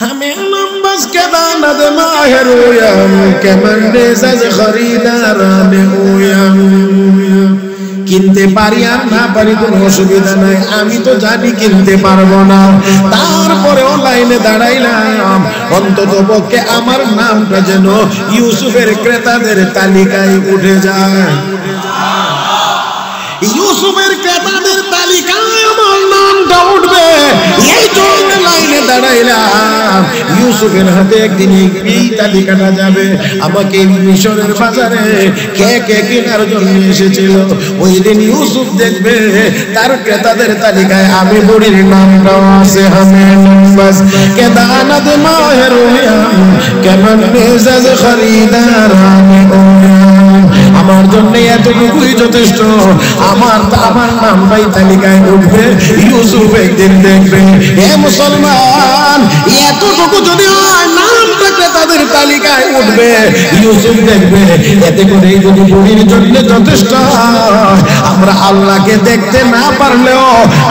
हमें लंबस के दानद माहिर हुयम के मंडे से खरीदार में हुयम কিনতে পারি আর না পারি কোনো অসুবিধা নাই আমি তো জানি কিনতে পারবো না তারপরেও লাইনে দাঁড়াইলাম অন্তত পক্ষে আমার নামটা যেন ইউসুফের ক্রেতাদের তালিকায় উঠে যায় ইউসুফের ক্রেতাদের তালিকায় আমার নামটা উঠবে এই জন্য লাইনে দাঁড়াইলাম ইউসুফের হাতে একদিন এই তালিকাটা যাবে আমাকে মিশরের বাজারে কে কে কেনার জন্য এসেছিল ওই দিন ইউসুফ দেখবে তার ক্রেতাদের তালিকায় আমি বুড়ির নামটাও আছে হামে লম্বাস কে দানাদ মাহের হুয়াম কেমন মেজাজ খরিদার আমি আমার জন্য এতটুকুই যথেষ্ট আমার নামটাই তালিকায় উঠবে ইউসুফ একদিন দেখবে হে মুসলমান এতটুকু যদি হয় নামটা তাদের তালিকায় উঠবে ইউসুফ দেখবে এতে করে যদি বুড়ির জন্য যথেষ্ট আমরা আল্লাহকে দেখতে না পারলেও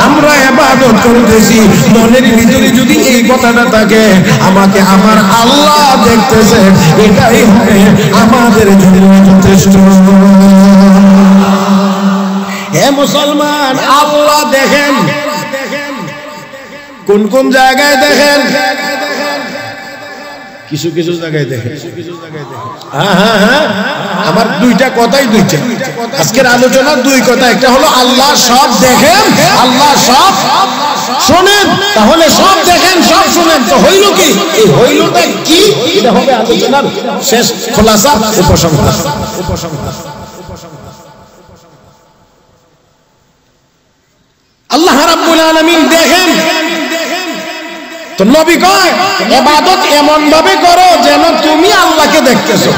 আমরা ইবাদত করতেছি মনের ভিতরে যদি এই কথাটা থাকে আমাকে আমার আল্লাহ দেখতেছে এটাই হবে আমাদের জন্য যথেষ্ট হে মুসলমান আল্লাহ দেখেন কোন কোন জায়গায় দেখেন কিছু কিছু জায়গায় দেখেন হ্যাঁ আমার দুইটা কথাই দুইটা আজকের আলোচনার দুই কথা একটা হলো আল্লাহ সব দেখেন আল্লাহ সব শোনেন তাহলে সব দেখেন সব শোনেন তো হইল কি এই হইলটা কি এটা হবে আলোচনার শেষ খোলাসা উপসংহার আল্লাহ রাব্বুল আলামিন দেখেন তো নবী কয় ইবাদত এমন ভাবে করো যেন তুমি আল্লাহকে দেখতেছো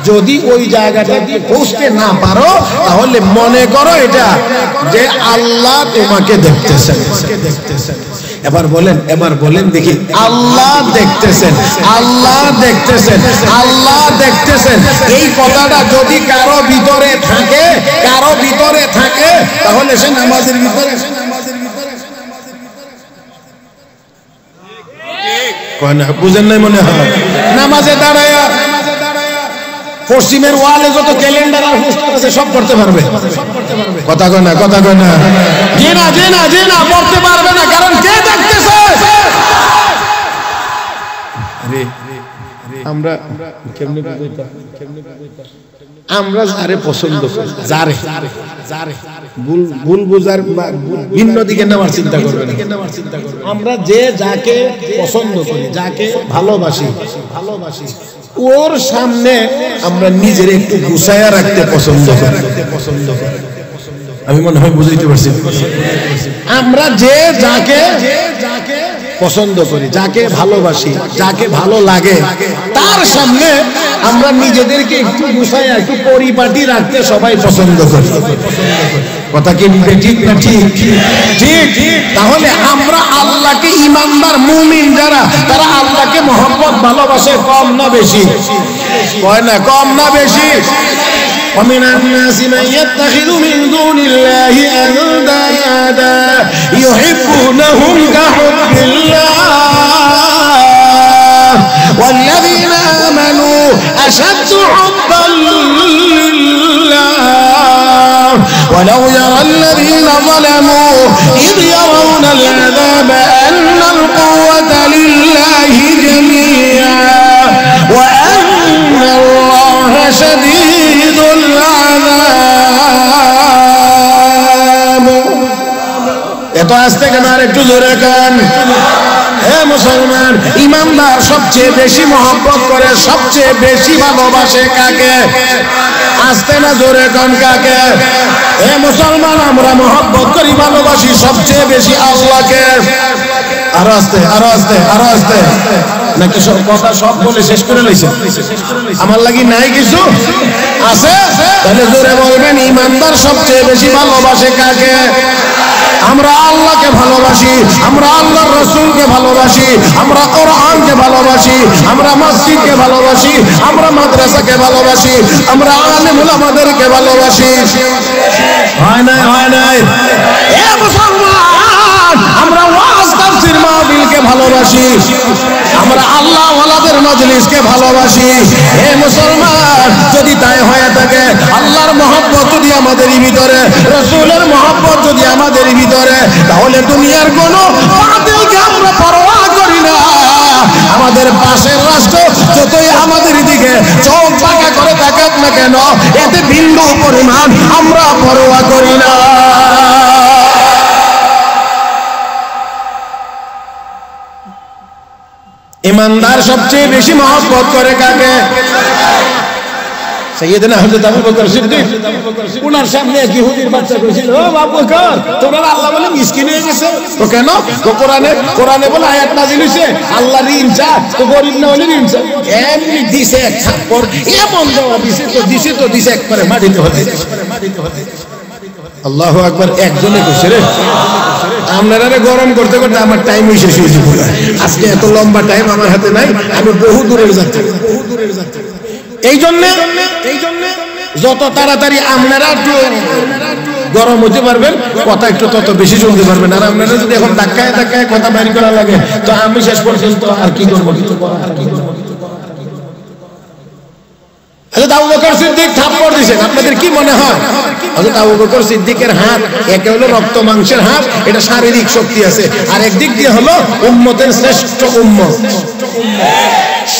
যদি ওই জায়গাটাতে পৌঁছতে না পারো তাহলে মনে করো এটা যে আল্লাহ তোমাকে দেখতেছেন এবার বলেন দেখি আল্লাহ দেখতেছেন আল্লাহ দেখতেছেন আল্লাহ দেখতেছেন এই কথাটা যদি কারো ভিতরে থাকে তাহলে সে নামাজের ভিতরে বুঝেন নাই মনে হয় নামাজে দাঁড়ায় পশ্চিমের ওয়ালে যত ক্যালেন্ডার আর পোস্টার আছে সব করতে পারবে কথা কয় না যে না পড়তে পারবে না কারণ কে দেখতেছে আমরা কেমনে বুঝাইতা আমরা যারে পছন্দ করি যারে ভুল বুঝার ভিন্ন দিকে নেওয়ার চিন্তা করবে না আমরা যে যাকে পছন্দ করি যাকে ভালোবাসি ওর সামনে আমরা নিজের একটু গুছায়া রাখতে পছন্দ করি আমি মনে হয় বুঝাইতে পারছি আমরা যে যাকে পছন্দ করি যাকে ভালোবাসি যাকে ভালো লাগে তার সামনে আমরা নিজেদেরকে একটু গুছায়া একটু পরিপাটি রাখতে সবাই পছন্দ করি কথা কি ঠিক না ঠিক তাহলে আমরা আল্লাহকে ঈমানদার মুমিন যারা তারা আল্লাহকে মহব্বত ভালোবাসে কম না বেশি কয় না কম না বেশি ومن الناس من يتخذ من دون الله أندادا يحبونهم كحب الله والذين آمنوا أشد حبا لله ولو يرى الذين ظلموا إذ يرون العذاب أن القوة لله جميعا وأن الله شديد العذاب এত আস্তে কেন আর একটু জোরে কান হে মুসলমান ঈমানদার সবচেয়ে বেশি মহব্বত করে সবচেয়ে বেশি ভালোবাসে কাকে আস্তে না জোরে কান কাকে হে মুসলমান আমরা মহব্বত করি ভালোবাসি সবচেয়ে বেশি আল্লাহকে আরো আস্তে নাকি সব কথা সব বলে শেষ করে লইছে আমার লাগি নাই কিছু আছে তাহলে জোরে বলবেন ঈমানদার সবচেয়ে বেশি ভালোবাসে কাকে আমরা আল্লাহকে ভালোবাসি আমরা আল্লাহর রাসূলকে ভালোবাসি আমরা কোরআনকে ভালোবাসি আমরা মসজিদকে ভালোবাসি আমরা মাদ্রাসাকে ভালোবাসি আমরা আলেম উলামাদেরকে ভালোবাসি হয় নাই এ মুসলমান আমরা ওয়াজ তাফসীর মাহফিলকে ভালোবাসি, আমরা আল্লাহ ওয়ালাদের মজলিসকে ভালোবাসি। হে মুসলমান, যদি তাই হয়ে থাকে, আল্লাহর মহব্বত যদি আমাদের ভিতরে, রাসূলের মহব্বত যদি আমাদের ভিতরে, তাহলে দুনিয়ার কোন বাতিলকে আমরা পরোয়া করি না। আমাদের পাশের রাষ্ট্র যতই আমাদের দিকে চোখ বাঁকা করে তাকাক না কেন, এতে বিন্দু পরিমাণ আমরা পরোয়া করি না। ইমানদার সবচেয়ে বেশি মহব্বত করে কাকে? সাইয়েদনা হযরত আবু বকর সিদ্দিক। ওনার সামনে এক ইহুদির বাচ্চা কইছিল, ও আবু বকর, তোমার আল্লাহ বলে মিসকিন হয়ে গেছে। তো কেন? তো কোরআনে বলে আয়াত নাযিল হইছে, আল্লাহ ঋণ চা, তো গরিব না হলে ঋণ চা। এমনি দিছে এক থাপ্পড়, এমন দেওয়া দিছে একবারে মাটিতে হতে। আল্লাহু আকবার। একজনে কইছে, রে আপনারা গরম করতে করতে আমার টাইম শেষ হয়ে যাবে। আজকে এত লম্বা টাইম আমার হাতে নাই, আমি বহু দূরের যাচ্ছি। এই জন্য যত তাড়াতাড়ি আপনারা একটু গরম হতে পারবেন, কথা একটু তত বেশি শুনতে পারবেন। আর আপনারা যদি এখন ধাক্কায় ধাক্কায় কথা বাইর করা লাগে, তো আমি শেষ পর্যন্ত আর কি করবো, কিছু করার আর কি করবো। হযরত আবু বকর সিদ্দিক থাপ্পড় দিয়েছেন। আপনাদের কি মনে হয় হযরত আবু বকর সিদ্দিকের হাত একে হলো রক্ত মাংসের হাত, এটা শারীরিক শক্তি আছে, আর একদিক দিয়ে হলো উম্মতের শ্রেষ্ঠ উম্মত।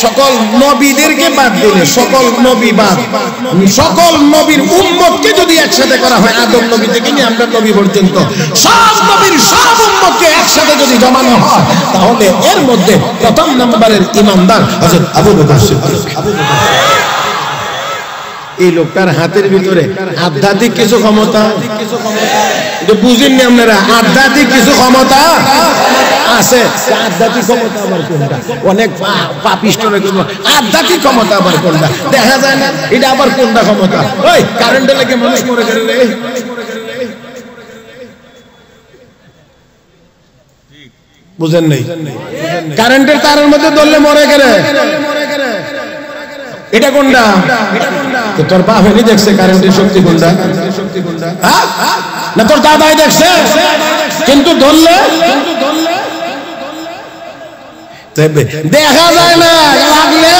সকল নবীদেরকে বাদ দিলে, সকল নবীর উম্মতকে যদি একসাথে করা হয়, আদম নবী থেকে নিয়ে আমরা নবী পর্যন্ত সব নবীর সব উম্মতকে একসাথে যদি জমানো হয়, তাহলে এর মধ্যে প্রথম নম্বরের ইমানদার হযরত আবু বকর সিদ্দিক। এই লোকটার হাতের ভিতরে আধ্যাত্মিক কিছু ক্ষমতা, বুঝেননি আপনারা? আধ্যাত্মিক কিছু ক্ষমতা আছে। আধ্যাত্মিক ক্ষমতা আবার কোনটা? অনেক পাপিষ্ট আধ্যাত্মিক ক্ষমতা আবার কোনটা দেখা যায় না, এটা আবার কোনটা ক্ষমতা? ওই কারেন্টে লেগে মানুষ মরে গেলে, বুঝেন নাই? কারেন্টের তারের মধ্যে ধরলে মরে গেলে, এটা কোনটা? তোর বাপ এনে দেখছে কারেন্টের শক্তি কোনটা? না তোর দাদাই দেখছে, কিন্তু ধরলে দেখা যায় না, লাগলে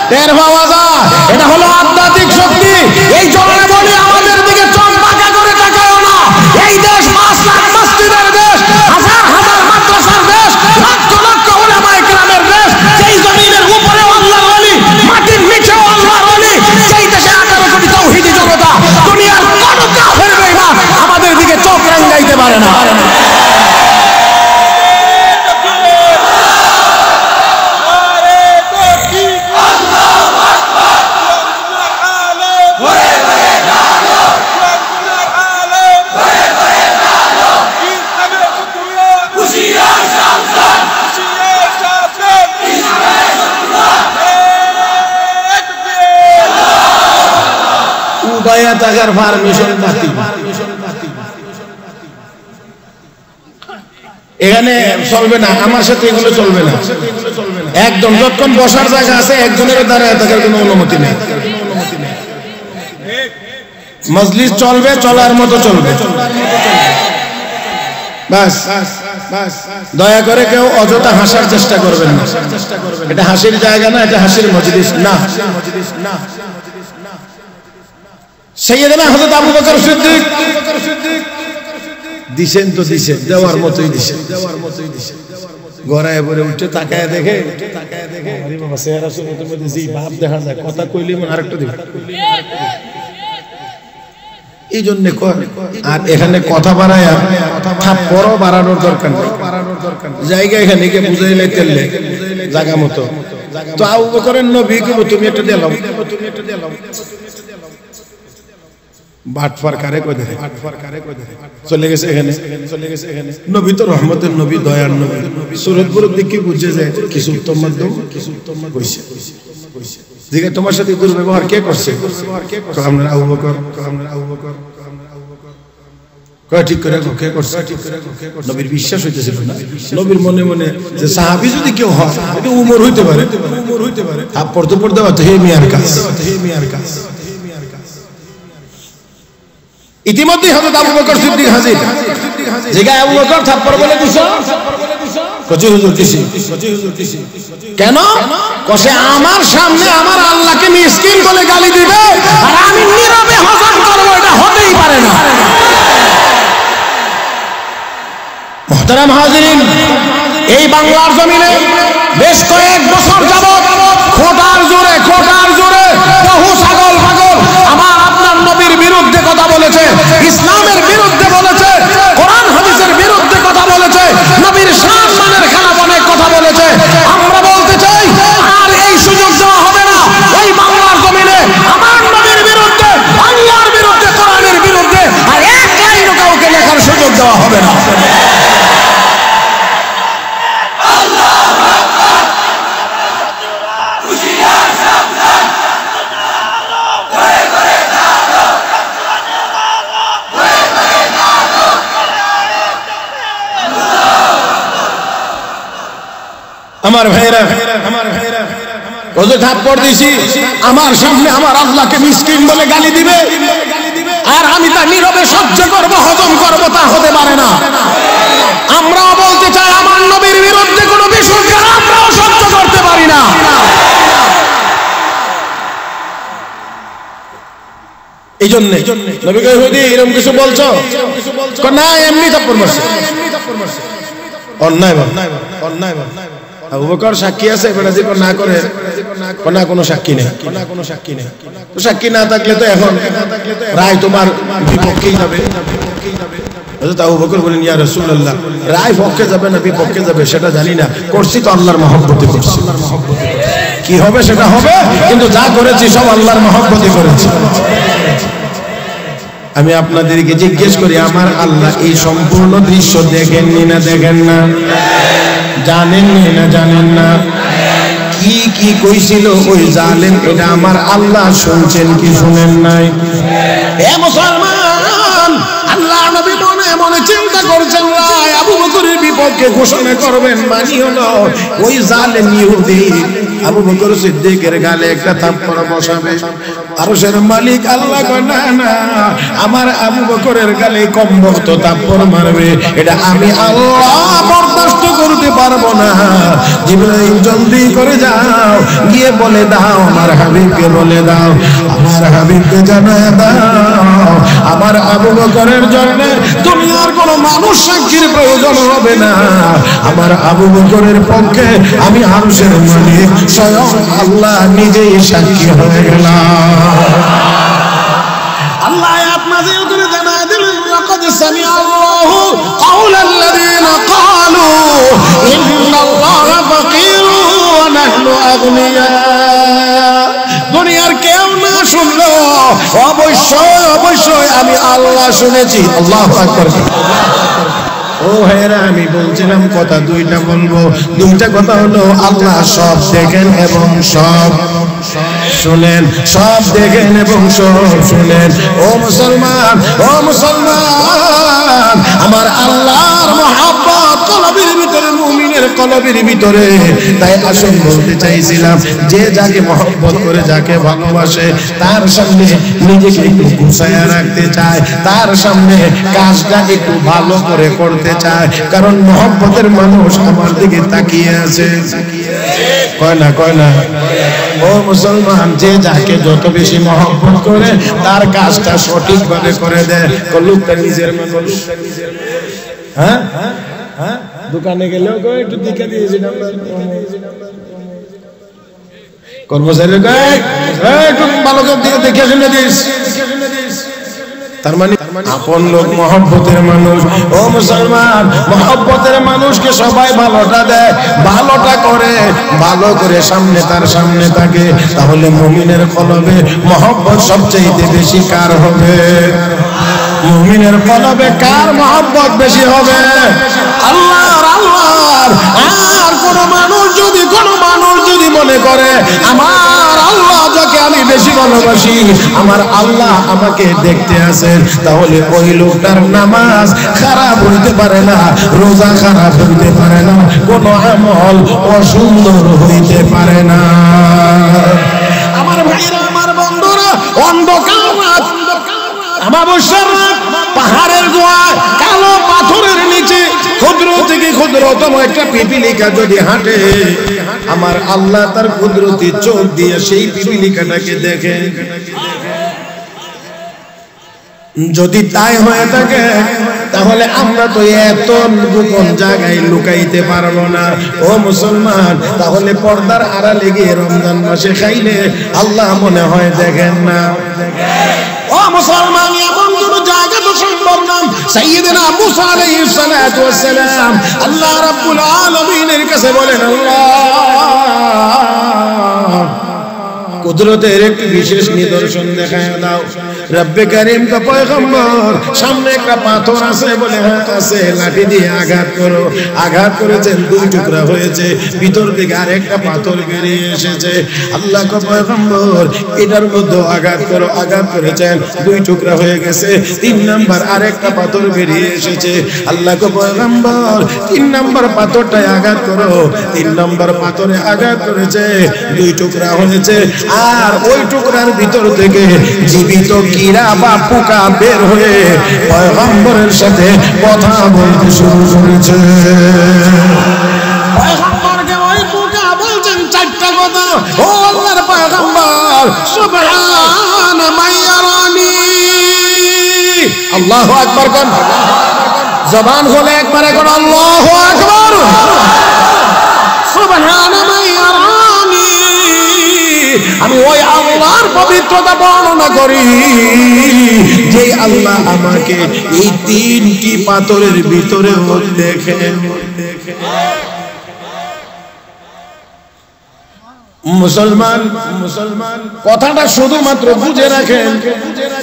টের পাওয়া যায়। এটা হলো আধ্যাত্মিক শক্তি। এই জন্য বলি, আমাদের দিকে চোখ বাঁকা করে তাকাও না। এই দেশ 5 লাখ মসজিদের দেশ, হাজার হাজার মাদ্রাসার দেশ, লক্ষ লক্ষ উলামায়ে কেরামের দেশ, যেই জমিনের উপরে আল্লাহর ওলি, মাটির নিচেও আল্লাহর ওলি, যেই দেশে 18 কোটি তাওহীদি জনতা, দুনিয়ার কোন কাফের বেঈমান আমাদের দিকে চোখ রাঙাইতে পারে না। টাকার পারমিশন বাতিল, এখানে চলবে না, আমার সাথে এগুলো চলবে না একদম। যতক্ষণ বসার জায়গা আছে, একজনের দাঁড়ায় থাকার কোনো অনুমতি নেই। মজলিস চলবে, চলার মতো চলবে। বাস, দয়া করে কেউ অযথা হাসার চেষ্টা করবেন না। এটা হাসির জায়গা না, এটা হাসির মজলিস না। সাইয়েদনা হযরত আবু বকর সিদ্দিক দিছেন তো দিছেন, দেওয়ার মতোই দিছেন। গড়ায় পরে উঠে তাকায় দেখে, আরে বাবা চেহারা সুরতের মধ্যে যেই ভাব দেখা যায়, কথা কইলে মনে আরেকটা দিবে। এই জন্য আর এখানে কথা বাড়ায়া থাপ্পড়ও বাড়ানোর দরকার নেই। জায়গা এখানে গিয়ে বুঝাইলে তেললে জায়গা মতো। তো আবু বকরের নবী কইবো, তুমি একটা দিলাম, বাটফার কারে কই দেয়, চলে গেছে এখানে। নবী তো রহমতের নবী, দয়ার নবী। সুরতপুরের দিকে বুঝে যায় কিছু উত্তম মাধ্যম কইছে। জিজ্ঞাসা, তোমার সাথে দুর্ব্যবহার কে করছে? আমরা আবু বকর। কয় ঠিক করে কে করছে? নবীর বিশ্বাস হইতেছিল না। নবীর মনে মনে যে সাহাবী যদি কেউ হয়, এটা উমর হইতে পারে। থাপ্পড় তো পড়তে পারতো, হে মিয়ার কাজ। ইতিমধ্যে হযরত আবু বকর সিদ্দিক হাজির। জায়গায় আবু বকর থাপ্পড় বলে দিছো, কচি হুজুর কিসি কেন কসে আমার সামনে আমার আল্লাহকে মিসকিন বলে গালি দিবে আর আমি নীরবে হজম করব, এটা হতেই পারে না। মুহতারাম হাজিরিন, এই বাংলার জমিনে বেশ কয়েক বছর যাবত খোটার জোরে বহু ছাগল পাগল আমার আপনার নবীর বিরুদ্ধে কথা বলেছে, ইসলামের বিরুদ্ধে বলেছে, কোরআন হাদিসের বিরুদ্ধে কথা বলেছে, নবীর সম্মানের খেলাফ অনেক কথা বলেছে। আমরা বলতে চাই আর এই সুযোগ দেওয়া হবে না। এই বাংলার জমিনে আমার নবীর বিরুদ্ধে, আল্লাহর বিরুদ্ধে, কোরআনের বিরুদ্ধে আর এক লাইনও কাউকে লেখার সুযোগ দেওয়া হবে না। আমার ভাইরা ওই থাপ্পড় দিছি, আমার সামনে আমার আল্লাহকে মিসকিন বলে গালি দিবে আর আমি তা নীরবে সহ্য করব, হজম করব, তা হতে পারে না। আমরাও বলতে চাই আমার নবীর বিরুদ্ধে কোনো বিষয়কে আমরাও সহ্য করতে পারি না। এই জন্য নবী কয় হুদি এরকম কিছু বলছো না, এমনি থাপ্পড় মারছে, অন্যায় আবু বকর সাক্ষী আছে, বেটা যে না করে না কোনো সাক্ষী নেই, তো সাক্ষী না থাকলে তো এখন রায় তোমার বিপক্ষেই যাবে। আবু বকর বলেন ইয়া রাসূলুল্লাহ, রায় পক্ষে যাবে না বিপক্ষে যাবে সেটা জানি না, করছি তো আল্লাহর মহব্বতে করছি, কি হবে সেটা হবে, কিন্তু যা করেছি সব আল্লাহর মহব্বতে করেছি। আমি আপনাদেরকে জিজ্ঞেস করি, আমার আল্লাহ এই সম্পূর্ণ দৃশ্য দেখেননি না দেখেন না? জানেননি না জানেন না? কি কি কইছিল ওই জালেম, এটা আমার আল্লাহ শুনছেন কি শুনেন নাই? এ মুসলমান, আল্লাহ নবী মনে মনে চিন্তা করছেন রায় আবু বকরের বিপক্ষে ঘোষণা করবেন, মানি হলো ওই জালেম ইহুদি আবু বকর সিদ্দিকের গালে একটা থাপ্পড় বসাবে। আরশের মালিক আল্লাহ কয় না না, আমার আবু বকরের গালে কমবক্ত থাপ্পড় মারবে, এটা আমি আল্লাহ বরদাস্ত করতে পারবো না। জিবরাইল জলদি করে যাও, গিয়ে বলে দাও আমার হাবিবকে বলে দাও, আমার হাবিবকে জানায় দাও আমার আবু বকরের জন্য দুনিয়ার কোনো মানুষ সাক্ষীর প্রয়োজন হবে না, আমার আবু বকরের পক্ষে আমি আরশের মালিক স্বয়ং আল্লাহ নিজেই সাক্ষী হয়ে গেলাম। আল্লাহ আয়াত নাযিল করে জানায় দিলেন, লাকাদ সামিআ আল্লাহু কাওলাল্লাযীনা ক্বালু ইন্নাল্লাহা ফাকীরুন ওয়া নাহনু আগনিয়া। দুনিয়ার কেউ না শুনলো, অবশ্যই আমি আল্লাহ শুনেছি। আল্লাহু আকবার। ও হেরা, আমি বলছিলাম কথা দুইটা বলবো, দুইটা কথা হলো আল্লাহ সব দেখেন এবং সব শুনেন, সব দেখেন এবং সব শুনেন। ও মুসলমান, আমার আল্লাহর মহব্বত কলবের ভিতরে, মুমিনের কলবের ভিতরে। তাই আসল বলতে চাইছিলাম, যে যাকে মহব্বত করে, যাকে ভালোবাসে, তার সামনে নিজেকে একটু গুছায়া রাখতে চায়, তার সামনে কাজটা একটু ভালো করে করতে চায়, কারণ মহব্বতের মানুষ আমার দিকে তাকিয়ে আছে। কয় না? ও মুসলমান, যে যাকে যত বেশি মহব্বত করে তার কাজটা সঠিকভাবে করে দেয়। লোকটা নিজের মানুষ, হ্যাঁ, দোকানে গেলেও একটু দিকে দিয়েছি, কর্মচারী একটু ভালো করে দিকে দেখে শুনে দিস। তার মানে আপন লোক মহব্বতের মানুষ। ও মুসলমান, মহব্বতের মানুষকে সবাই ভালোটা দেয়, ভালোটা করে, ভালো করে সামনে তার সামনে থাকে। তাহলে মুমিনের কলবে মহব্বত সবচেয়ে বেশি কার হবে? মুমিনের কলবে কার মহব্বত বেশি হবে? আল্লাহর। আর কোন মানুষ যদি মনে করে আমার আল্লাহ যাকে আমি বেশি ভালোবাসি, আমার আল্লাহ আমাকে দেখতে আছেন, তাহলে ওই লোকটার নামাজ খারাপ হইতে পারে না, রোজা খারাপ হইতে পারে না, কোন আমল অসুন্দর হইতে পারে না। আমার ভাইরা, আমার বন্ধুরা, অন্ধকার রাত, আমাবস্যার রাত, পাহাড়ের গোয়া, কালো পাথরের বলেছে ক্ষুদ্র থেকে ক্ষুদ্রতম একটা পিপিলিকা যদি হাঁটে, আমার আল্লাহ তার কুদরতি চোখ দিয়ে সেই পিপিলিকাটাকে দেখে। যদি তাই হয়ে থাকে তাহলে আমরা তো এত গোপন জায়গায় লুকাইতে পারবো না। ও মুসলমান, তাহলে পর্দার আড়ালে গিয়ে রমজান মাসে খাইলে আল্লাহ মনে হয় দেখেন না? ও মুসলমান, এমন কোন জায়গা তো সম্ভব না। সাইয়েদনা মুসা আলাইহিস সালাতু ওয়াস সালাম আল্লাহ রাব্বুল আলামিনের কাছে বলেন, আল্লাহ কুদরতের একটি বিশেষ নিদর্শন দেখায় দাও। রব্বে কারীম তো পয়গম্বর, সামনে একটা পাথর আছে বলে, হ্যাঁ আছে, লাঠি দিয়ে আঘাত করো। আঘাত করেছেন, দুই টুকরা হয়েছে, ভিতর থেকে আরেকটা পাথর বেরিয়ে এসেছে। আল্লাহ কো পয়গম্বর এটার মধ্যে আঘাত করো। আঘাত করেছেন, দুই টুকরা হয়ে গেছে। 3 নাম্বার আরেকটা পাথর বেরিয়ে এসেছে। আল্লাহ কো পয়গম্বর 3 নাম্বার পাথরটায় আঘাত করো। 3 নাম্বার পাথরে আঘাত করেছে, 2 টুকরা হয়েছে। আর ওই টুকরার ভিতর থেকে জীবিত কীরা বা পোকা বের হয়ে পয়গম্বরের সাথে কথা বলতে শুরু করেছে। পয়গম্বরকে ওই পোকা বলছেন 4টা কথা। ও আল্লাহর পয়গম্বর, সুবহান মাইয়ারানি। আল্লাহু আকবার কোন জবান খুলে একবার এখন আল্লাহু আকবার। সুবহান মাইয়ারানি, আমি ওই আল্লাহর পবিত্রতা বর্ণনা করি যে আল্লাহ আমাকে এই 3টি পাথরের ভিতরে দেখেন। মুসলমান কথাটা শুধুমাত্র বুঝে রাখেন,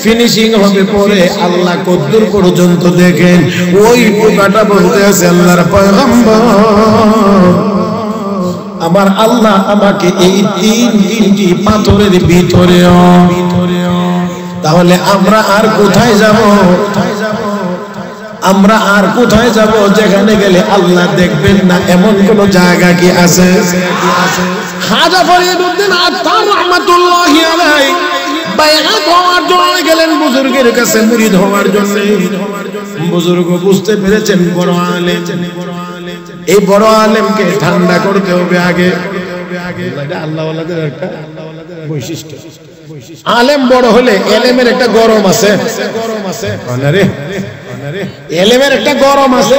ফিনিশিং হবে পরে। আল্লাহ কদ্দুর পর্যন্ত দেখেন। ওই পোকাটা বলতে আছে, আল্লাহর পয়গম্বর আমার আল্লাহ আমাকে এই 3টি পাথরের ভিতরে। তাহলে আমরা আর কোথায় যাব? আমরা আর কোথায় যাব যেখানে গেলে আল্লাহ দেখবেন না? এমন কোন জায়গা কি আছে? খাজা ফরিদউদ্দিন আত্তার রাহমাতুল্লাহি আলাইহি বায়াত হওয়ার জন্য গেলেন বুজুর্গের কাছে, মুরিদ হওয়ার জন্য। বুজুর্গ বুঝতে পেরেছেন বড় আলেম, এই বড় আলেমকে ঠান্ডা করতে হবে আগে। এটা আল্লাহওয়ালাদের একটা বৈশিষ্ট্য। আলেম বড় হলে এলেমের একটা গরম আছে। এলেমের একটা গরম আছে।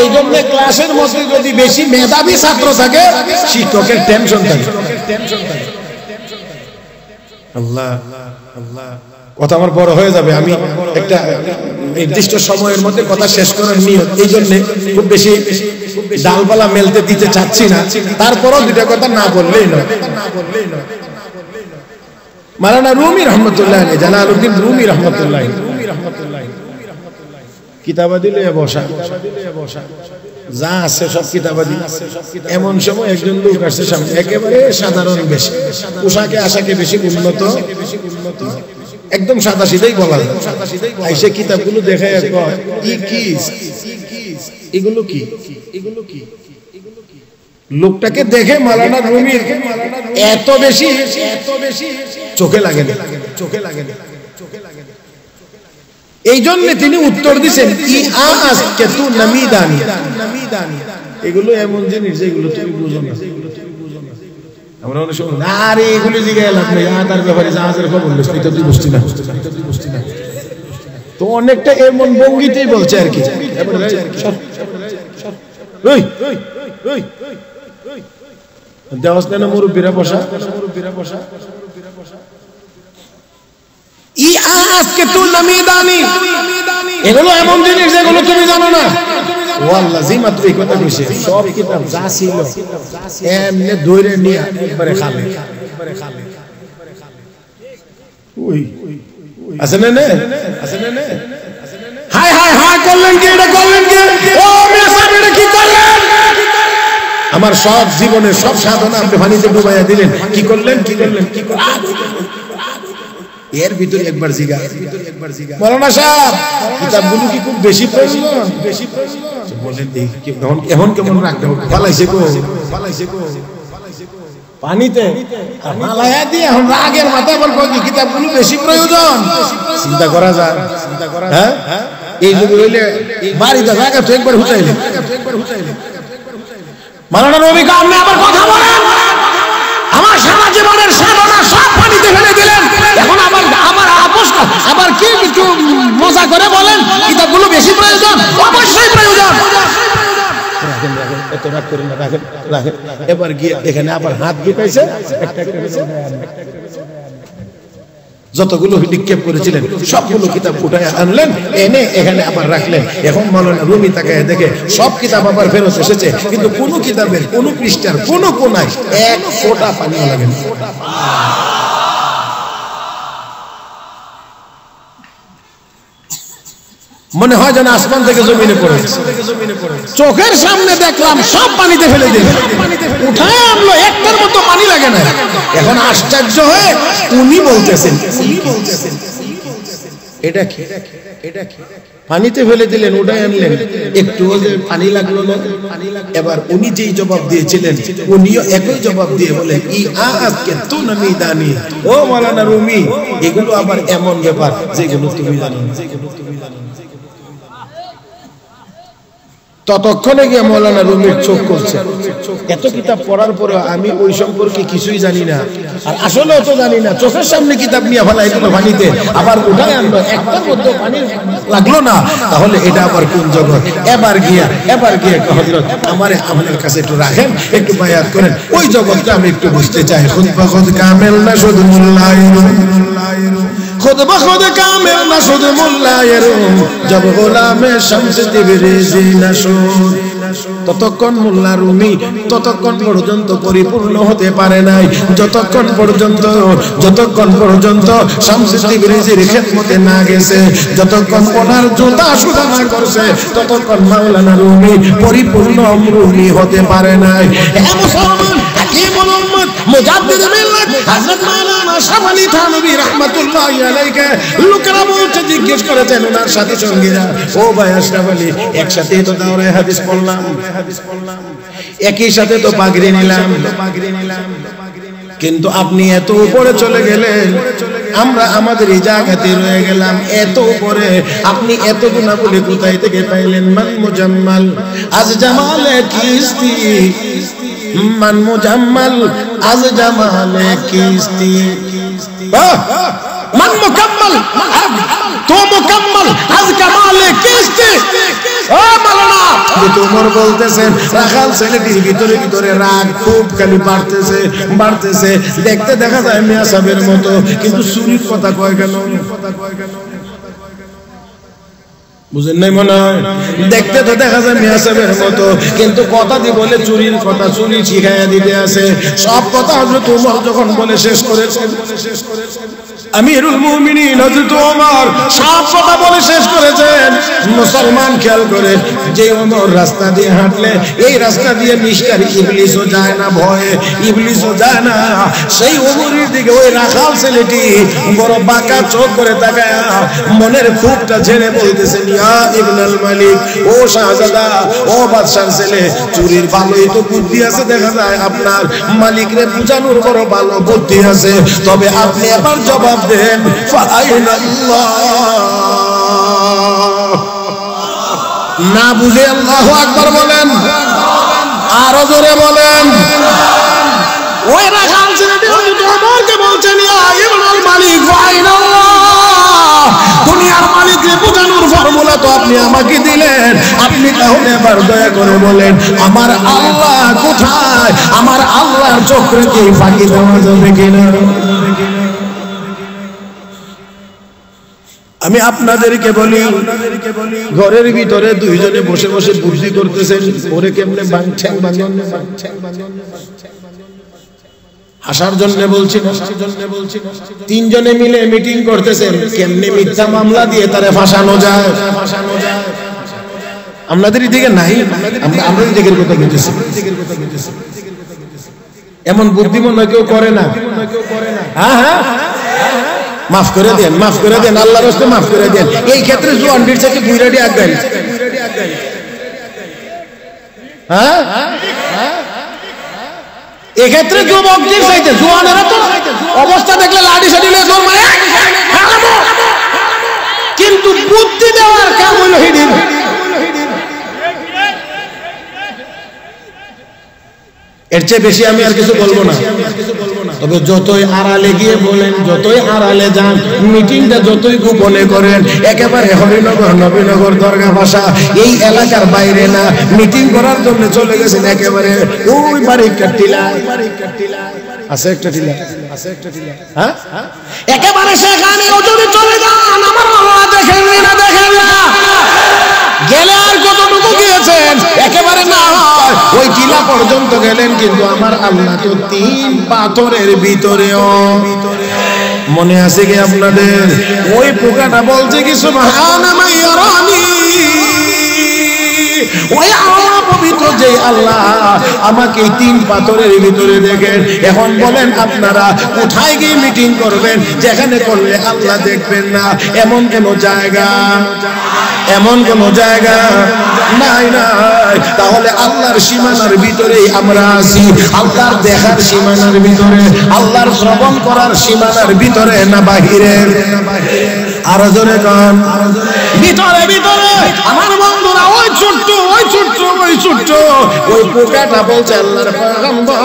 এই জন্য ক্লাসের মধ্যে যদি বেশি মেধাবী ছাত্র থাকে, শিক্ষকের টেনশন থাকে। আল্লাহ আল্লাহ, কথা আমার বড় হয়ে যাবে। আমি একটা নির্দিষ্ট সময়ের মধ্যে কথা শেষ করার নিয়ত, এই জন্য খুব বেশি ডালপালা মেলতে দিতে চাচ্ছি না। তারপরও 2টা কথা না বললেই নয়। মাওলানা রুমি রহমতুল্লাহ আলাইহি, জালালউদ্দিন রুমি রহমতুল্লাহ কিতাবাদি লয়ে বসা, যা আছে সব কিতাবাদি। এমন সময় একজন লোক আসছে সামনে, একেবারে সাধারণ বেশি, পোশাকে আশাকে বেশি উন্নত, একদম সাদা সিধাই বলা যায়। আইসে কিতাবগুলো দেখায়, এগুলো কি? লোকটাকে দেখে মাওলানা রুমির এত বেশি চোখে লাগে না। এই জন্য তিনি উত্তর দিচ্ছেন, এগুলো এমন জিনিস যেগুলো তুমি বুঝো না। আমরা অনেক সময় আরে এগুলো জিজ্ঞাসা লাভ নেই, তার ব্যাপারে জাহাজের খবর তুই বুঝতি না। তো অনেকটা এমন ভঙ্গিতেই বলছে আর কি। দেওয়াসনা মুরব্বীরা বসা, এগুলো এমন জিনিস যেগুলো তুমি জানো না। ওয়াল্লাহি মাত্র এই কথা কইছে, সব কিতাব যা ছিল এমনি ধরে নিয়ে একবারে খাবে। ওই আছে না না, আছে না না। হায় হায় হায় করলেন কি, এটা করলেন কি? ও মেসা বেটা কি করলেন? আমার সব জীবনের সব সাধনা আপনি পানিতে ডুবাইয়া দিলেন। কি করলেন? কি করলেন? কি করলেন? এর ভিতরে একবার জিগা, মাওলানা সাহেব কিতাবগুলো কি খুব বেশি প্রয়োজন? বলেন দেখি এখন কেমন রাখতে হবে? ফালাইছে গো, ফালাইছে গো পানিতে মালায়া দিয়ে। এখন রাগের মাথা বলবো কি কিতাবগুলো বেশি প্রয়োজন? চিন্তা করা যায়, চিন্তা করা। হ্যাঁ এই যুগে হইলে বাড়িতে জায়গা তো একবার হুঁচাইলে মাওলানা রুমি আপনি আবার কথা বলেন আমার সারা জীবনের সাধনা সব পানিতে ফেলে দিলেন এখন আবার আপোষ আবার কি একটু মজা করে বলেন কিতাবগুলো বেশি প্রয়োজন অবশ্যই প্রয়োজন রাখেন রাখেন এত রাগ করেন না রাখেন রাখেন এবার গিয়ে এখানে আবার হাত ঢুকাইছে একটা যতগুলো নিক্ষেপ করেছিলেন সবগুলো কিতাব উঠায় আনলেন এনে এখানে আবার রাখলেন এখন মাওলানা রুমি তাকায় দেখে সব কিতাব আবার ফেরত এসেছে কিন্তু কোনো কিতাবের কোনো পৃষ্ঠার কোনো কোনায় এক ফোঁটা পানিও লাগে না মনে হয় যেন আসমান থেকে জমিনে পড়েছে চোখের সামনে দেখলাম সব পানিতে ফেলে দিল উঠায় আনলো একটার মতো পানি লাগে না এখন আশ্চর্য হয়ে উনি বলতেছেন এটা কি এটা কি পানিতে ফেলে দিলেন উঠায় আনলেন একটু পানি লাগলো না এবার উনি যেই জবাব দিয়েছিলেন উনিও একই জবাব দিয়ে বলেন ই আজকে তো নামি দানি ও মাওলানা রুমি এগুলো আবার এমন ব্যাপার যেগুলো তুমি জানো না ততক্ষণে গিয়ে মাওলানা রুমির চোখ করছে এত কিতাব পড়ার পরে আমি ওই সম্পর্কে কিছুই জানি না আর আসলে তো জানি না চোখের সামনে কিতাব নিয়ে ফেলাই দিল পানিতে আবার উঠায় আনলো একটার মধ্যে পানি লাগলো না তাহলে এটা আবার কোন জগৎ এবার গিয়ে হযরত আমাদের কাছে একটু রাখেন একটু বায়াত করেন ওই জগৎটা আমি একটু বুঝতে চাই খুদ বখুদ কামেল না শুধু खुद ब खुद कामिल न शुद मुल्लायरूं जब गुलामे शम्स तिबरिजी नशूर ততক্ষণ মোল্লা রুমি ততক্ষণ পর্যন্ত পরিপূর্ণ হতে পারে নাই যতক্ষণ পর্যন্ত শামস তিবরিজির খেদমতে না গেছে যতক্ষণ ওনার জুতা সুতা না করছে ততক্ষণ মাওলানা রুমি পরিপূর্ণ রুমি হতে পারে নাই হে মুসলমান হাকিমুল উম্মত মুজাদ্দিদ মিল্লাত হযরত মাওলানা শাহ আলী থানভী রাহমাতুল্লাহি আলাইহি লোকেরা বলতে জিজ্ঞেস করেছেন ওনার সাথী সঙ্গীরা ও ভাই আশরাফ আলী একসাথে তো দাওরে হাদিস পড়লাম একই সাথে তো পাগড়ি নিলাম কিন্তু আপনি এত উপরে চলে গেলেন আমরা আমাদের এই জায়গাতে রয়ে গেলাম এত উপরে আপনি এত গুণাবলী কোথায় থেকে পাইলেন মান মুজাম্মাল আজ জামালে কিস্তি মান মুজাম্মাল আজ জামালে কিস্তি মান মুকাম্মাল তো মুকাম্মাল আজ কামালে কিস্তি ও মাওলানা তোমর বলতেছেন রাখাল ছেলেটির ভিতরে রাগ খুব খালি বাড়তেছে দেখতে দেখা যায় মিয়া সাহেবের মতো কিন্তু চুরির কথা কয় কেন বুঝেন নাই মনে হয় দেখতে তো দেখা যায় মিয়া সাহেবের মতো কিন্তু কথা দিয়ে বলে চুরির কথা চুরি শিখাইয়া দিতে আছে সব কথা হযরত ওমর যখন বলে শেষ করেছেন আমিরুল মুমিনিন হযরত ওমর সব কথা বলে শেষ করেছেন মুসলমান খেয়াল করে যে ওমর রাস্তা দিয়ে হাঁটলে এই রাস্তা দিয়ে মিস্টার ইবলিসও যায় না ভয়ে ইবলিসও যায় না সেই ওমরের দিকে ওই রাখাল ছেলেটি বড় বাঁকা চোখ করে তাকায় মনের খুবটা ঝেড়ে বলতেছেন ইয়া ইবনুল মালিক ও শাহজাদা ও বাদশার ছেলে চুরির ভালোই তো বুদ্ধি আছে দেখা যায় আপনার মালিকরে বুঝানোর বড় ভালো বুদ্ধি আছে তবে আপনি এবার জবাব দেন না বুঝে আল্লাহু আকবার বলেন আরো জোরে বলেন ওই রাখাল ছেলেটি ওমরকে বলছেন ইয়া ইবনুল মালিক ওয়াইনাল্লাহ দুনিয়ার মালিককে বোঝানোর ফর্মুলা তো আপনি আমাকে দিলেন আপনি তাহলে এবার দয়া করে বলেন আমার আল্লাহ কোথায় আমার আল্লাহর চক্রে কি ফাঁকি দেওয়া যাবে কিনা আমি আপনাদেরকে বলি ঘরের ভিতরে দুইজনে বসে বসে বুদ্ধি করতেছেন ওরে কেমনে বাঁধছেন হাসার জন্য বলছি তিনজনে মিলে মিটিং করতেছেন কেমনে মিথ্যা মামলা দিয়ে তারে ফাঁসানো যায় আপনাদের দিকে নাই আমরা দিকের কথা বলতেছি এমন বুদ্ধিমান কেউ করে না হ্যাঁ মাফ করে দেন আল্লাহর রাস্তে মাফ করে দেন এই ক্ষেত্রে জোয়ানটির সাথে বুইরাটি আগবেন হ্যাঁ এই ক্ষেত্রে যুবকদের চাইতে জোয়ানেরা তো অবস্থা দেখলে লাঠি সাটি লয়ে দৌড় মারে কি কিন্তু বুদ্ধি দেওয়ার কাম হইল হিডির। এর চেয়ে বেশি আমি আর কিছু বলবো না। তবে যতই আড়ালে গিয়ে বলেন, যতই আড়ালে যান, মিটিংটা যতই গোপনে করেন, একেবারে হরিনগর নবীনগর দরগা ভাষা এই এলাকার বাইরে না, মিটিং করার জন্য চলে গেছেন একেবারে ওই বাড়ির টিলা আছে, একটা টিলা আছে, একটা টিলা, হ্যাঁ একেবারে সেখানে যদি চলে যান, আমার আল্লাহ দেখেন না, দেখেন না, গেলে আর কতটুকু গিয়েছেন, একেবারে না হয় ওই টিলা পর্যন্ত গেলেন, কিন্তু আমার আল্লাহ তো 3 পাথরের ভিতরেও। মনে আছে কি আপনাদের? ওই পোকাটা বলছে কি সুবহানাল্লাহ ইয়ারানি, ওই আল্লাহ পবিত্র যে আল্লাহ আমাকে 3 পাথরের ভিতরে দেখেন। এখন বলেন আপনারা কোথায় গিয়ে মিটিং করবেন যেখানে করলে আল্লাহ দেখবেন না? এমন কোন জায়গা, এমন কোন জায়গা নাই নাই। তাহলে আল্লাহর সীমানার ভিতরেই আমরা আছি, আল্লাহর দেখার সীমানার ভিতরে, আল্লাহর শ্রবণ করার সীমানার ভিতরে না বাহিরে? আরো জোরে গান, ভিতরে ভিতরে। আমার বন্ধুরা ওই ছোট্ট ওই ছোট্ট ওই ছোট্ট ওই পোকাটা বলছে আল্লাহর পয়গম্বর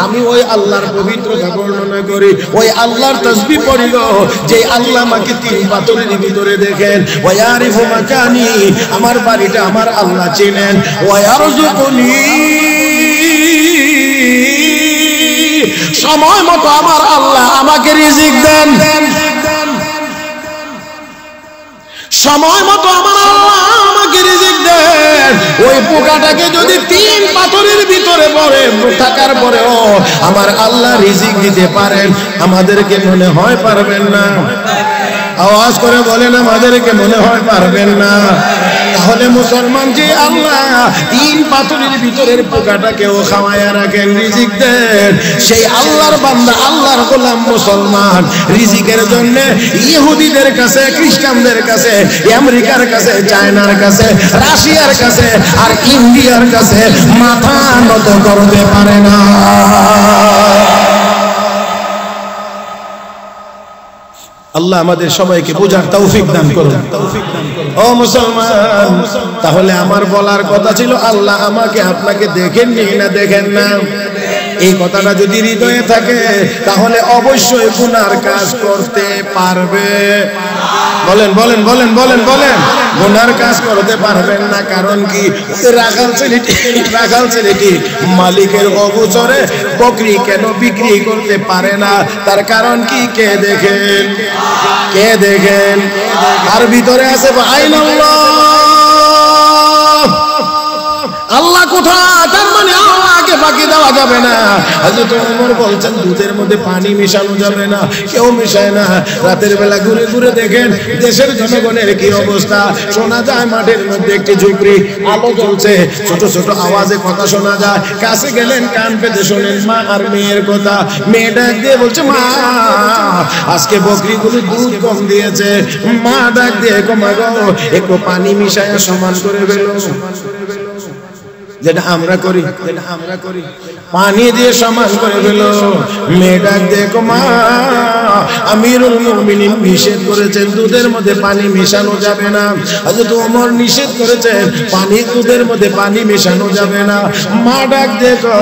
আমি ওই আল্লাহর পবিত্রতা বর্ণনা করি, ওই আল্লাহর তাসবিহ পড়ি গো, যে আল্লাহ আমাকে 3 পাথরের ভিতরে দেখেন। ওয়ারিফু মাকানি, আমার বাড়িটা আমার আল্লাহ চেনেন। ওয়ারযুকুনি, সময় মতো আমার আল্লাহ আমাকে রিজিক দেন, সময় মতো আমার আল্লাহ আমাকে রিজিক দেন। ওই পোকাটাকে যদি 3 পাথরের ভিতরে পড়ে থাকার পরেও আমার আল্লাহ রিজিক দিতে পারেন, আমাদেরকে মনে হয় পারবেন না? আওয়াজ করে বলেন, আমাদেরকে মনে হয় পারবেন না? তাহলে মুসলমান যে আল্লাহ 3 পাথরের ভিতরের পোকাটাকেও খাওয়ায়া রাখেন, রিজিক দেন, সেই আল্লাহর বান্দা, আল্লাহর গোলাম মুসলমান রিজিকের জন্য ইহুদিদের কাছে, খ্রিস্টানদের কাছে, আমেরিকার কাছে, চায়নার কাছে, রাশিয়ার কাছে আর ইন্ডিয়ার কাছে মাথা নত করতে পারে না। আল্লাহ আমাদের সবাইকে বোঝার তৌফিক দান করুন। ও মুসলমান, তাহলে আমার বলার কথা ছিল আল্লাহ আমাকে আপনাকে দেখেননি না দেখেন না? এই কথাটা যদি হৃদয়ে থাকে তাহলে অবশ্যই গুনার কাজ করতে পারবে। বলেন বলেন বলেন বলেন বলেন, গুনার কাজ করতে পারবেন না। কারণ কি? রাখাল ছেলেটি মালিকের অগোচরে বকরি কেন বিক্রি করতে পারে না? তার কারণ কি? কে দেখেন, কে দেখেন? তার ভিতরে আছে আইনাল্লাহ, আল্লাহ কোথায়? তার মানে আল্লাহকে বাকি দেওয়া যাবে না। হযরত ওমর বলছেন দুধের মধ্যে পানি মিশানো যাবে না, কেউ মিশায় না। রাতের বেলা ঘুরে ঘুরে দেখেন দেশের জনগণের কি অবস্থা। শোনা যায় মাঠের মধ্যে একটি ঝুপড়ি, আলো জ্বলছে, ছোট ছোট আওয়াজে কথা শোনা যায়। কাছে গেলেন, কান পেতে শোনেন মা আর মেয়ের কথা। মেয়ে ডাক দিয়ে বলছে, মা আজকে বকরিগুলো দুধ কম দিয়েছে। মা ডাক দিয়ে, মা গো একটু পানি মিশায়া সমান করে ফেলো। যেটা আমরা করি, যেটা আমরা করি, পানি দিয়ে সমান করে ফেলো। মেয়ে ডাক দেখো, মা আমিরুল মুমিনিন নিষেধ করেছেন দুধের মধ্যে পানি মেশানো যাবে না। হযরত ওমর নিষেধ করেছেন পানি, দুধের মধ্যে পানি মেশানো যাবে না। মা ডাক দেখো,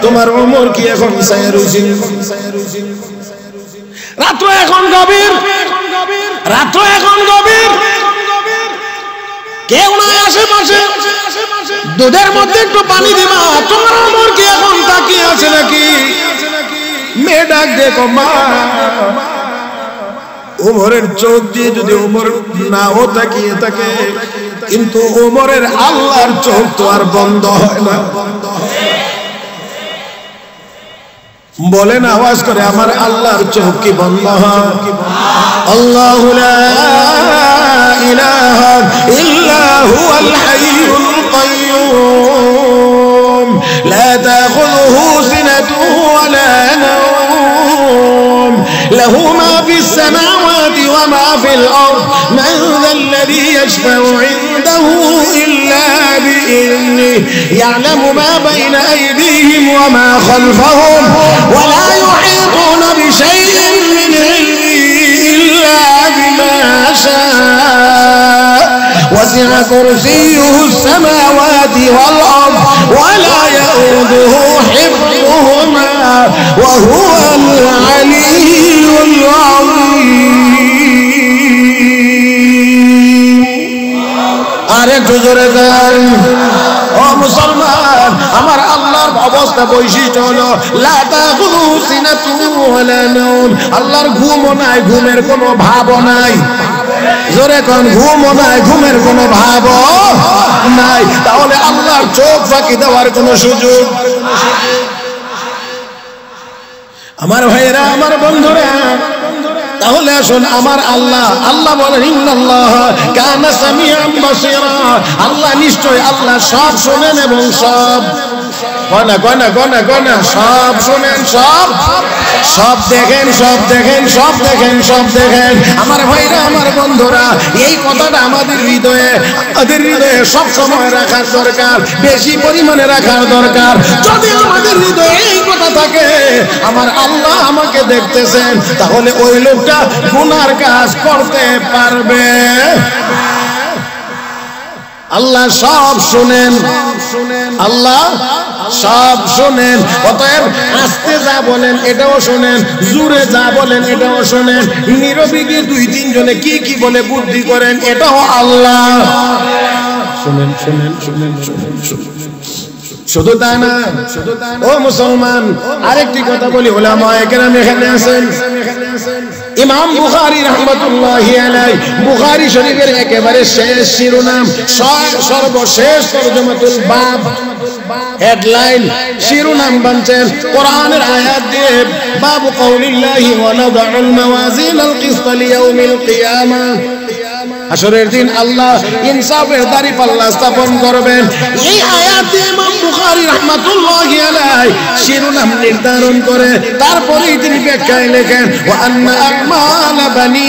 তোমার ওমর কি এখন সায়রুজিন? রাত্র এখন গভীর, রাত্র এখন গভীর, কেউ নাই আশেপাশে, দুধের মধ্যে একটু পানি দিবা। তোমার ওমর কি এখন তাকিয়ে আছে নাকি? মেয়ে ডাক দেখো, মা ওমরের চোখ দিয়ে যদি ওমর নাও তাকিয়ে থাকে, কিন্তু ওমরের আল্লাহর চোখ তো আর বন্ধ হয় না। বলেন আওয়াজ করে, আমার আল্লাহর চোখ কি বন্ধ হয়? আল্লাহু লা ইলাহা ইল্লা হুয়াল হাইয়ুল কাইয়্যুম লা তাখুযুহু সিনাতুন ওয়া লা নাওম লাহু মা ফিস সামাওয়াতি ওয়া মা ফিল আরদ মান যাল্লাযী ইয়াশফা'ু 'ইনদাহু ইল্লা বিইذنিহি ইয়া'লামু মা বাইনা আইদিহিম ওয়া মা খালফাহুম ওয়া লা ইউহীতুনা বিশাইইন মিন ইলমিহি ইল্লা বিমা ওয়াসিআ কুরসিয়ুহুস সামাওয়াতি ওয়াল আরদ ওয়া লা ইয়াউদুহু হিফযুহুমা ওয়া হুয়াল আলিয়্যুল আযীম। আরে জোরে দেন ও মুসলমান, আমার আল্লাহর অবস্থা বৈশিষ্ট্য হলো লা তাখুযু সিনাতুন ওয়ালা নাওম। আল্লাহর ঘুমও নাই, ঘুমের কোনো ভাবও নাই। জোরে কোন ঘুমও নাই, ঘুমের কোনো ভাবও নাই। তাহলে আল্লাহর চোখ ফাঁকি দেওয়ার কোনো সুযোগ। আমার ভাইয়েরা, আমার বন্ধুরা, তাহলে আসুন আমার আল্লাহ, আল্লাহ বলেন ইন্নাল্লাহা কানা সামিআন বাসীরা। আল্লাহ নিশ্চয় আল্লাহ সব শোনেন এবং সব সব শোনেন, সব দেখেন, সব দেখেন, সব দেখেন, সব দেখেন। আমার ভাইরা, আমার বন্ধুরা, এই কথাটা আমাদের হৃদয়ে সব সময় রাখার দরকার, বেশি পরিমাণে রাখার দরকার। যদি আমাদের হৃদয়ে এই কথা থাকে আমার আল্লাহ আমাকে দেখতেছেন, তাহলে ওই লোকটা গুনার কাজ করতে পারবে। আল্লাহ সব শুনেন, আল্লাহ সব শুনেন। অতএব আস্তে যা বলেন এটাও শুনেন, জোরে যা বলেন এটাও শুনেন, নীরবে দুই তিনজনে কি কি বলে বুদ্ধি করেন এটাও আল্লাহ শুনেন, শুনেন, শুনেন, শুনেন, শুনেন। শুধু তা না, ও মুসলমান, আরেকটি কথা বলি, উলামায়ে কেরাম এখানে আছেন। ইমাম বুখারী রাহমাতুল্লাহি আলাইহি বুখারী শরীফের একেবারে শেষ শিরোনাম, সর্বশেষ তরজমাতুল বাব, হেডলাইন শিরোনাম বানছেন কোরআনের আয়াত দিয়ে, বাবু কাউলিল্লাহি ওয়া নাদাউল মাওয়াজিনাল কিসত লিয়াউমিল কিয়ামাহ। হাসরের দিন আল্লাহ ইনসাফের দাঁড়িপাল্লা স্থাপন করবেন। এই আয়াত দিয়ে ইমাম বুখারী রাহমাতুল্লাহি আলাইহি শিরোনাম নির্ধারণ করে তারপরেই তিনি ব্যাখ্যায় লেখেন ওয়া আন্না আমাল বানি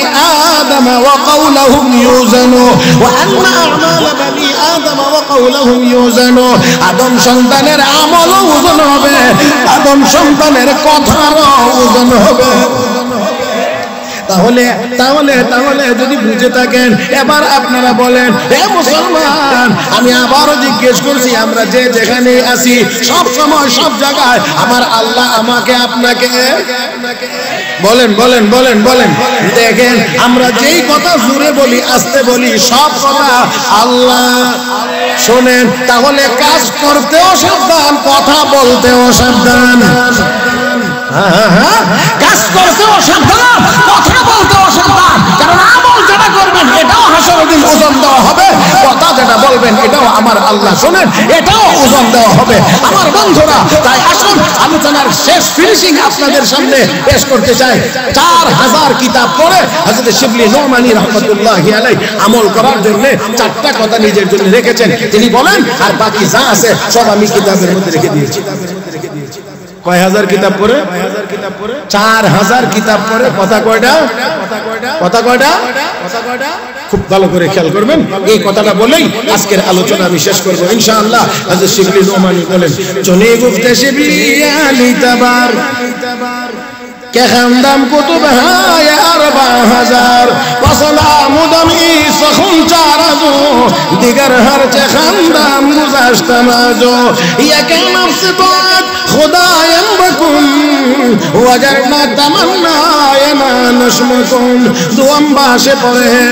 আদম ওয়া কাউলুহুম ইউজানু, ওয়া আন্না আমাল বানি আদম ওয়া কাউলুহুম ইউজানু। আদম সন্তানের আমলও ওজন হবে, আদম সন্তানের কথারও ওজন হবে। তাহলে তাহলে তাহলে যদি বুঝে থাকেন, এবার আপনারা বলেন, হে মুসলমান, আমি আবারও জিজ্ঞেস করছি, আমরা যে যেখানে আছি সব সময় সব জায়গায় আমার আল্লাহ আমাকে আপনাকে বলেন, বলেন, বলেন, বলেন। দেখেন, আমরা যেই কথা জোরে বলি আস্তে বলি সব কথা আল্লাহ শোনেন। তাহলে কাজ করতেও সাবধান, কথা বলতেও সাবধান। কাজ করতেও সাবধান, কথা বলতেও সাবধান। কারণ আমল যেটা করবেন এটাও হাসরের দিন ওজন দেওয়া হবে, কথা যেটা বলবেন এটাও আমার আল্লাহ শোনেন, এটাও ওজন দেওয়া হবে। আমার বন্ধুরা, তাই আসুন আলোচনার শেষ ফিনিশিং আপনাদের সামনে পেশ করতে চাই। 4000 কিতাব পড়ে হযরত শিবলি নোমানী রাহমাতুল্লাহি আলাইহি আমল করার জন্য 4টা কথা নিজের জন্য রেখেছেন। তিনি বলেন, আর বাকি যা আছে সব আমি কিতাবের মধ্যে রেখে দিয়েছি। কয় হাজার কিতাব পড়ে? 4000 কিতাব পড়ে। কথা কয়টা? কথা কয়টা? খুব ভালো করে খেয়াল করবেন। এই কথাটা বলেই আজকের আলোচনা আমি শেষ করব ইনশাআল্লাহ। হযরত শিবলি নোমানী বলেন, চনে গুফতে শিবলি আলী তাবার কে খামদাম কুতুব হায় 4000 وسلام دمی سخن چارزو دیگر هر چه خندم گذشتم ازو یک نفس باید خدایم بکن وگرنه تمنای منش مکن دوام باشه پره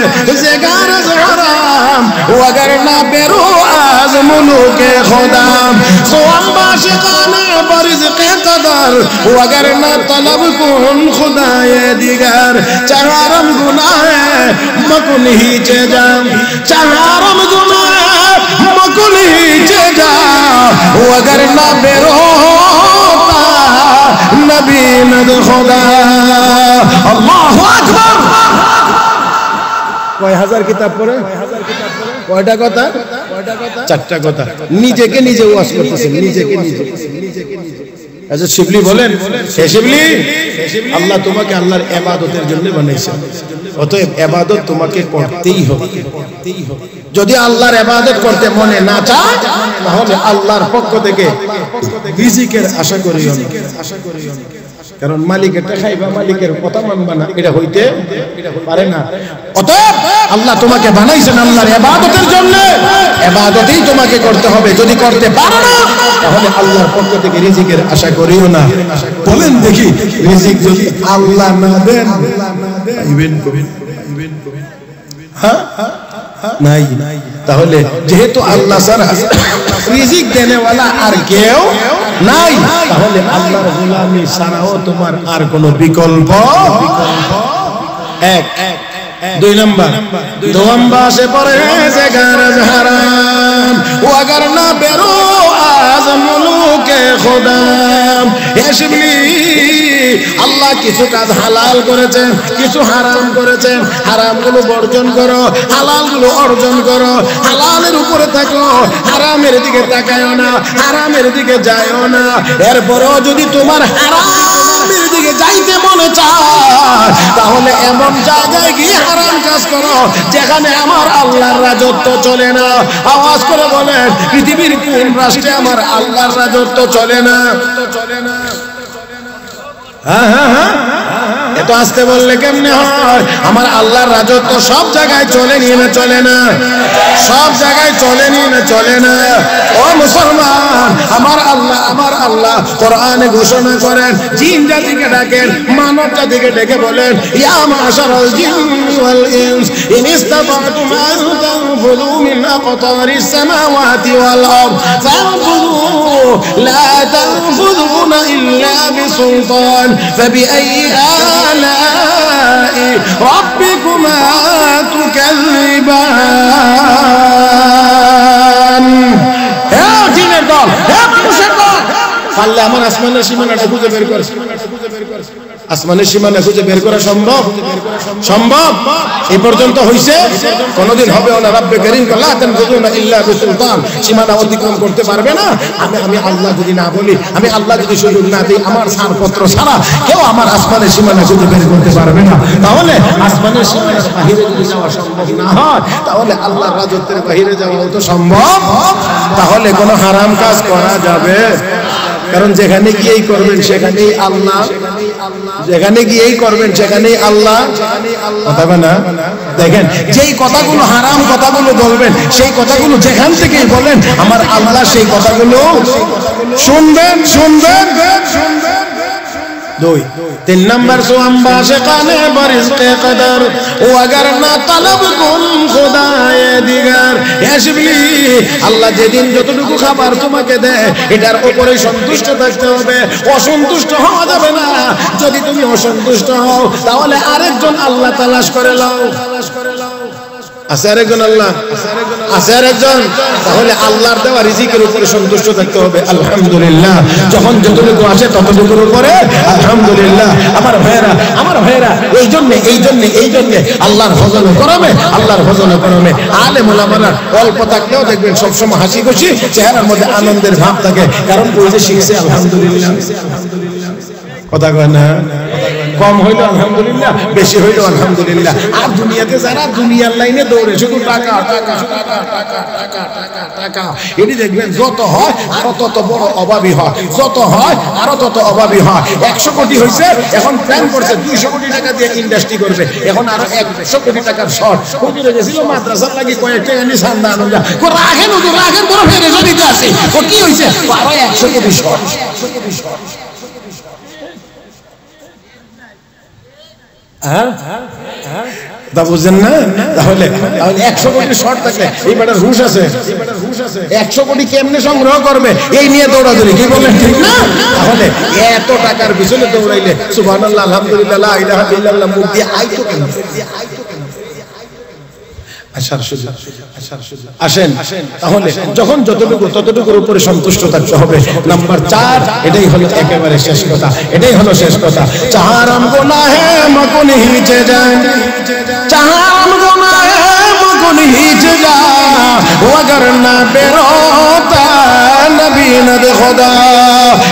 زگر از حرام وگرنه برو از ملوک خودم دوام باشه خانه برزق قدر وگرنه طلب کن خدای دیگر چهارم گناه مکن هیچ جام چهارم گناه مکن هیچ جام وگرنه بروتا نبی ند خدا আল্লাহু আকবার। কয় হাজার কিতাব পড়ে? কয়টা কথা? 4টা কথা। নিজেকে নিজে ওয়াজ করতেছেন, নিজেকে নিজে। আচ্ছা, শিবলি বলেন, হে শিবলি, আল্লাহ তোমাকে আল্লাহর ইবাদতের জন্য বানাইছেন, অতএব ইবাদত তোমাকে করতেই হবে। যদি আল্লাহর ইবাদত করতে মনে না চায় তাহলে আল্লাহর পক্ষ থেকে রিজিকের আশা করিও না। কারণ মালিকেরটা খাইবা, মালিকের কথা মানবা না, এটা হইতে পারে না। অতএব আল্লাহ তোমাকে বানাইছেন আল্লাহর ইবাদতের জন্য, ইবাদতই তোমাকে করতে হবে। যদি করতে পারো না তাহলে আল্লাহর পক্ষ থেকে রিজিকের আশা করিও না। বলেন দেখি, রিজিক যদি আল্লাহ না দেন পাইবেন কবে? হ্যাঁ নাই। তাহলে যেহেতু আল্লাহ ছাড়া রিজিক দেনেওয়ালা আর কেউ নাই, তাহলে আল্লাহর গোলামি ছাড়াও তোমার আর কোনো বিকল্প এক। দুই নম্বর দোয়াম্বা সে পরে যে গারজ হারাম ও अगर না বেরো আজ মুলুকে খুদাম। হে শিবলি, আল্লাহ কিছু কাজ হালাল করেছেন, কিছু হারাম করেছেন। হারামগুলো বর্জন করো, হালালগুলো অর্জন করো। হালালের উপরে থাকো, হারামের দিকে তাকায়ও না, হারামের দিকে যায়ও না। এরপরও যদি তোমার হারামের দিকে যাইতে মনে চায় তাহলে এমন জায়গায় গিয়ে হারাম কাজ করো যেখানে আমার আল্লাহর রাজত্ব চলে না। আওয়াজ করে বলেন, পৃথিবীর কোন রাষ্ট্রে আমার আল্লাহর রাজত্ব চলে না? হ্যাঁ হ্যাঁ হ্যাঁ, এত আসতে বললে কেমনে হয়? আমার আল্লাহর রাজত্ব সব জায়গায় চলে নিয়ে না চলে না? সব জায়গায় চলে নিয়ে না চলে না? ও মুসলমান, আমার আল্লাহ কোরআনে ঘোষণা করেন, জিন জাতিকে ডাকেন, মানব জাতিকে ডেকে বলেন, ইয়া মাশারাল জিন্নি ওয়াল ইনস ইন ইসতাতা'তুম আন তানফুযু মিন আকতারিস সামাওয়াতি ওয়াল আরদ ফানফুযু লা তানফুযুনা ইল্লা বিসুলতান ফাবিআইয়ি আলা'i রাব্বিকুমা তুকাযযিবান। হে জিনের দল, হে মানুষের দল, পারলে আমার আসমানের সীমানাটা খুঁজে বের কর। আসমানের সীমানা খুঁজে বের করা সম্ভব? সম্ভব? এই পর্যন্ত হইছে, কোনদিন হবেও না। রব্বে কারীম লা তানফুযুনা ইল্লা বিসুলতান, সীমানা অতিক্রম করতে পারবে না। আমি আল্লাহ যদি না বলি, আমি আল্লাহ যদি সুযোগ না দিই, আমার ছাড়পত্র ছাড়া কেউ আমার আসমানের সীমানা খুঁজে বের করতে পারবে না। তাহলে আসমানের সীমানার বাহিরে যদি যাওয়া সম্ভব না হয়, তাহলে আল্লাহর রাজত্বের বাহিরে যাওয়াও তো সম্ভব। তাহলে কোনো হারাম কাজ করা যাবে? কারণ যেখানে গিয়েই করবেন সেখানেই আল্লাহ, যেখানে গিয়েই করবেন সেখানেই আল্লাহ। কথা বলে না? দেখেন, যেই কথাগুলো হারাম কথাগুলো বলবেন, সেই কথাগুলো যেখান থেকেই বলেন, আমার আল্লাহ সেই কথাগুলো শুনবেন শুনবেন শুনবেন। দুই তিন নম্বর সুআম্বা শেখানে বরিজকে কদর ও अगर না তলব কুন খুদায়ে দিগার। হে শিবলি, আল্লাহ যেদিন যতটুকু খাবার তোমাকে দেয় এটার উপরে সন্তুষ্ট থাকতে হবে, অসন্তুষ্ট হওয়া যাবে না। যদি তুমি অসন্তুষ্ট হও তাহলে আরেকজন আল্লাহ তালাশ করে লাও। আছে আরেকজন আল্লাহ, আছে আরেকজন। তাহলে আল্লাহর দেওয়া রিজিকের উপরে সন্তুষ্ট থাকতে হবে। আলহামদুলিল্লাহ, যখন যতটুকু আসে ততটুকুর উপরে আলহামদুলিল্লাহ। আমার ভাইয়েরা, এই জন্য আল্লাহর ফজল করবে, আল্লাহর ফজল করবে। আলেম ওলামারা অল্প থাকলেও দেখবেন সবসময় হাসি খুশি, চেহারার মধ্যে আনন্দের ভাব থাকে। কারণ ওই যে শিখছে আলহামদুলিল্লাহ। কথা কয় না? কম হইলো আলহামদুলিল্লাহ, বেশি হইলো আলহামদুলিল্লাহ। আর দুনিয়াতে যারা দুনিয়ার লাইনে দৌড়ে শুধু টাকা টাকা টাকা টাকা টাকা টাকা টাকা, এটি দেখবেন যত হয় আরো তত বড় অভাবী হয়, যত হয় আরো তত অভাবী হয়। 100 কোটি হয়েছে, এখন প্ল্যান করছে 200 কোটি টাকা দিয়ে ইন্ডাস্ট্রি করবে, এখন আরো 100 কোটি টাকার শর্ট। হুজুরে গেছিল মাদ্রাসার লাগি কয়েকটা এনে সান্দা আনন্দ রাখেন, হুজুর রাখেন, বড় ফেরে যদি আছে ও কি হয়েছে, আরো 100 কোটি শর্ট। তা বুঝছেন না? তাহলে 100 কোটি শর্ট থাকলে এই বেটার হুশ আছে, 100 কোটি কেমনে সংগ্রহ করবে এই নিয়ে দৌড়াদৌড়ি, কি বলেন ঠিক না? তাহলে এত টাকার পিছনে দৌড়াইলে সুবহানাল্লাহ আলহামদুলিল্লাহ লা ইলাহা ইল্লাল্লাহ মুখ দিয়ে আইতো কেন? আসেন, তাহলে যখন যতটুকু ততটুকুর উপরে সন্তুষ্ট থাকতে হবে। নাম্বার 4, এটাই হলো একেবারে শেষ কথা, এটাই হলো শেষ কথা। চাহারাম গুনাহে মকুন হিচে যায়, চাহারাম গুনাহে মকুন হিচে যায় ও अगर না বেরোতা নবী নদ খোদা।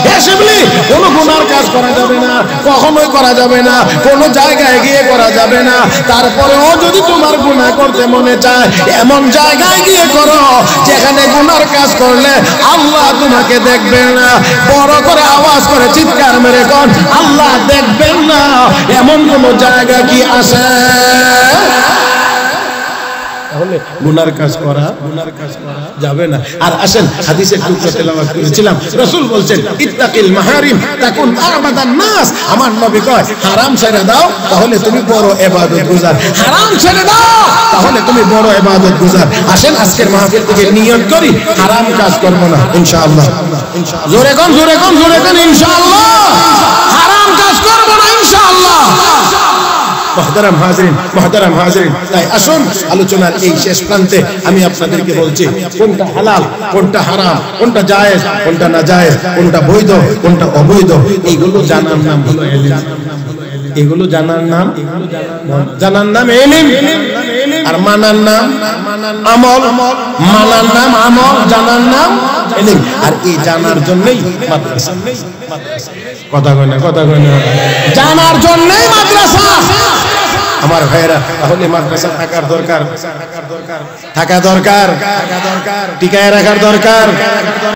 হে শিবলি, কোন গুনার কাজ করা যাবে না, কখনোই করা যাবে না, কোন জায়গায় গিয়ে করা যাবে না। তারপরেও যদি তোমার গুনাহ করতে মনে চায়, এমন জায়গায় গিয়ে করো যেখানে গুনার কাজ করলে আল্লাহ তোমাকে দেখবে না। বড় করে আওয়াজ করে চিৎকার মেরে জীবন আল্লাহ দেখবেন না এমন কোন জায়গা কি আছে? তাহলে গুনার কাজ করা যাবে না। আর আসেন হাদিসের টুকরা তেলাওয়াত করেছিলাম, রাসূল বলছেন ইত্তাকিল মাহারিম তাকুন আবাদান নাস। আমার নবী কয় হারাম ছেড়ে দাও তাহলে তুমি বড় ইবাদত গুজার, হারাম ছেড়ে দাও তাহলে তুমি বড় ইবাদত গুজার। আসেন আজকের মাহফিল থেকে নিয়ত করি হারাম কাজ করব না ইনশাআল্লাহ। জোরে কোন ইনশাআল্লাহ, হারাম কাজ করব না ইনশাআল্লাহ। মুহতারাম হাজিরিন, তাই আসুন আলোচনার এই শেষ প্রান্তে আমি আপনাদেরকে বলছি কোনটা হালাল, কোনটা হারাম, কোনটা জায়েজ, কোনটা নাজায়েজ, কোনটা বৈধ, কোনটা অবৈধ, এইগুলো জানার নাম হলো ইলম। এগুলো জানার নাম ইলম। আর মানার নাম আমল, মানার নাম আমল, জানার নাম ইলম। আর এই জানার জন্যই মাদ্রাসা। কথা কয় না, জানার জন্যই মাদ্রাসা। আমার ভাইরা, তাহলে মাদ্রাসা থাকার দরকার, টিকায় রাখার দরকার।